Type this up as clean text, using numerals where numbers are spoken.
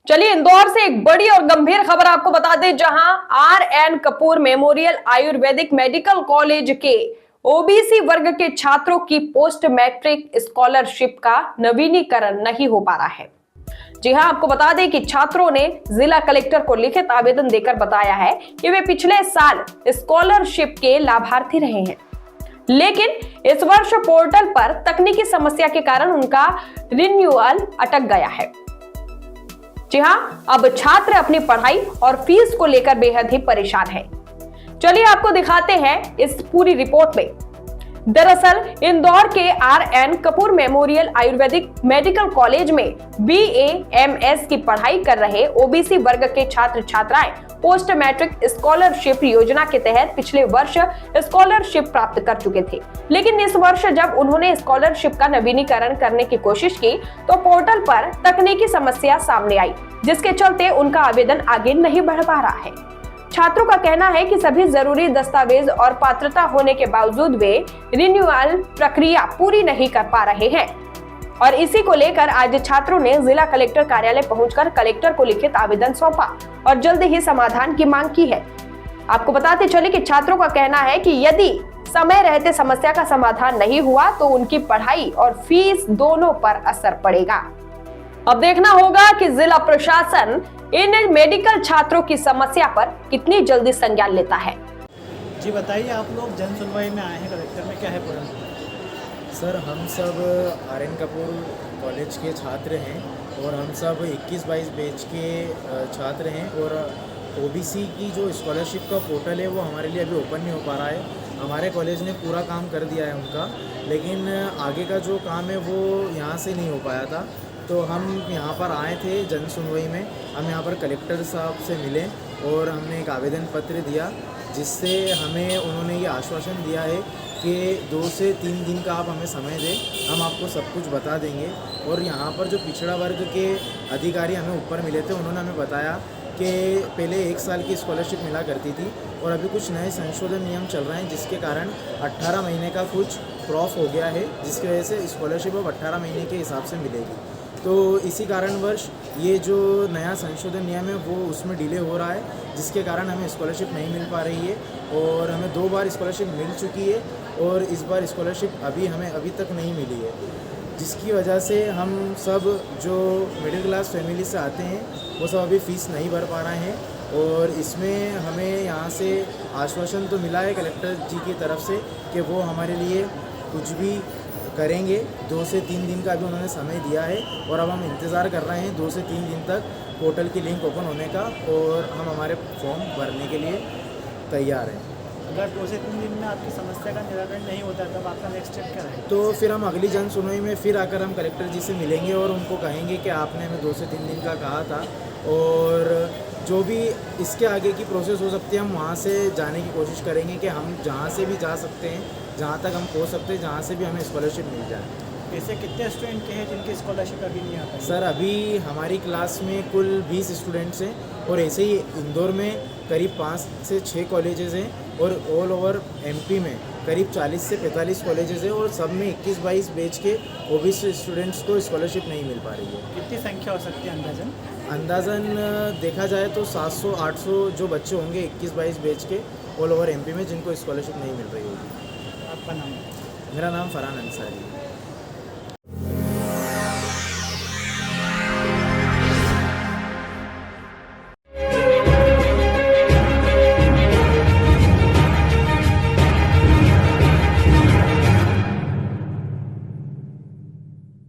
चलिए इंदौर से एक बड़ी और गंभीर खबर आपको बता दें, जहां RN. Kapoor memorial Ayurvedic medical college के ओबीसी वर्ग के छात्रों की पोस्ट मैट्रिक स्कॉलरशिप का नवीनीकरण नहीं हो पा रहा है। जी हां, आपको बता दें कि छात्रों ने जिला कलेक्टर को लिखित आवेदन देकर बताया है कि वे पिछले साल स्कॉलरशिप के लाभार्थी रहे हैं, लेकिन इस वर्ष पोर्टल पर तकनीकी समस्या के कारण उनका रिन्यूअल अटक गया है। जी हां, अब छात्र अपनी पढ़ाई और फीस को लेकर बेहद ही परेशान है। चलिए आपको दिखाते हैं इस पूरी रिपोर्ट में। दरअसल इंदौर के RN. Kapoor memorial Ayurvedic medical college में BA-MS की पढ़ाई कर रहे ओबीसी वर्ग के छात्र छात्राएं पोस्ट मैट्रिक स्कॉलरशिप योजना के तहत पिछले वर्ष स्कॉलरशिप प्राप्त कर चुके थे, लेकिन इस वर्ष जब उन्होंने स्कॉलरशिप का नवीनीकरण करने की कोशिश की तो पोर्टल पर तकनीकी समस्या सामने आई, जिसके चलते उनका आवेदन आगे नहीं बढ़ पा रहा है। छात्रों का कहना है कि सभी जरूरी दस्तावेज और पात्रता होने के बावजूद वे रिन्यूअल प्रक्रिया पूरी नहीं कर पा रहे हैं और इसी को लेकर आज छात्रों ने जिला कलेक्टर कार्यालय पहुंचकर कलेक्टर को लिखित आवेदन सौंपा और जल्द ही समाधान की मांग की है। आपको बताते चले कि छात्रों का कहना है कि यदि समय रहते समस्या का समाधान नहीं हुआ तो उनकी पढ़ाई और फीस दोनों पर असर पड़ेगा। अब देखना होगा कि जिला प्रशासन इन मेडिकल छात्रों की समस्या पर कितनी जल्दी संज्ञान लेता है। जी बताइए, आप लोग जन सुनवाई में आए हैं कलेक्टर में, क्या है पूरा? सर, हम सब आर.एन. कपूर कॉलेज के छात्र हैं और हम सब 21-22 बैच के छात्र हैं और ओबीसी की जो स्कॉलरशिप का पोर्टल है वो हमारे लिए अभी ओपन नहीं हो पा रहा है। हमारे कॉलेज ने पूरा काम कर दिया है उनका, लेकिन आगे का जो काम है वो यहाँ से नहीं हो पाया था। तो हम यहाँ पर आए थे जन सुनवाई में, हम यहाँ पर कलेक्टर साहब से मिले और हमने एक आवेदन पत्र दिया, जिससे हमें उन्होंने ये आश्वासन दिया है कि 2 से 3 दिन का आप हमें समय दें, हम आपको सब कुछ बता देंगे। और यहाँ पर जो पिछड़ा वर्ग के अधिकारी हमें ऊपर मिले थे, उन्होंने हमें बताया कि पहले 1 साल की स्कॉलरशिप मिला करती थी और अभी कुछ नए संशोधन नियम चल रहे हैं, जिसके कारण 18 महीने का कुछ क्रॉस हो गया है, जिसकी वजह से स्कॉलरशिप अब 18 महीने के हिसाब से मिलेगी। तो इसी कारणवश ये जो नया संशोधन नियम है वो उसमें डिले हो रहा है, जिसके कारण हमें स्कॉलरशिप नहीं मिल पा रही है और हमें 2 बार स्कॉलरशिप मिल चुकी है और इस बार स्कॉलरशिप हमें अभी तक नहीं मिली है, जिसकी वजह से हम सब जो मिडिल क्लास फैमिली से आते हैं वो सब अभी फ़ीस नहीं भर पा रहे हैं। और इसमें हमें यहाँ से आश्वासन तो मिला है कलेक्टर जी की तरफ से कि वो हमारे लिए कुछ भी करेंगे। 2 से 3 दिन का अभी उन्होंने समय दिया है और अब हम इंतज़ार कर रहे हैं 2 से 3 दिन तक पोर्टल की लिंक ओपन होने का और हम हमारे फॉर्म भरने के लिए तैयार हैं। अगर 2 से 3 दिन में आपकी समस्या का निराकरण नहीं होता तब आपका नेक्स्ट स्टेप क्या रहेगा? तो फिर हम अगली जन सुनवाई में फिर आकर हम कलेक्टर जी से मिलेंगे और उनको कहेंगे कि आपने हमें 2 से 3 दिन का कहा था और जो भी इसके आगे की प्रोसेस हो सकती है हम वहाँ से जाने की कोशिश करेंगे कि हम जहाँ से भी जा सकते हैं, जहाँ तक हम पहुँच सकते हैं, जहाँ से भी हमें स्कॉलरशिप मिल जाए। ऐसे कितने स्टूडेंट के हैं जिनकी स्कॉलरशिप अभी नहीं आता? सर, अभी हमारी क्लास में कुल 20 स्टूडेंट्स हैं और ऐसे ही इंदौर में करीब 5 से 6 कॉलेजेस हैं और ऑल ओवर MP में करीब 40 से 45 कॉलेजेस हैं और सब में 21-22 बैच के ओबीसी स्टूडेंट्स को स्कॉलरशिप नहीं मिल पा रही है। कितनी संख्या हो सकती है अंदाजन? अंदाज़न देखा जाए तो 700-800 जो बच्चे होंगे 21-22 बैच के ऑल ओवर MP में जिनको स्कॉलरशिप नहीं मिल रही होगी। आपका नाम? मेरा नाम फरहान अंसारी है।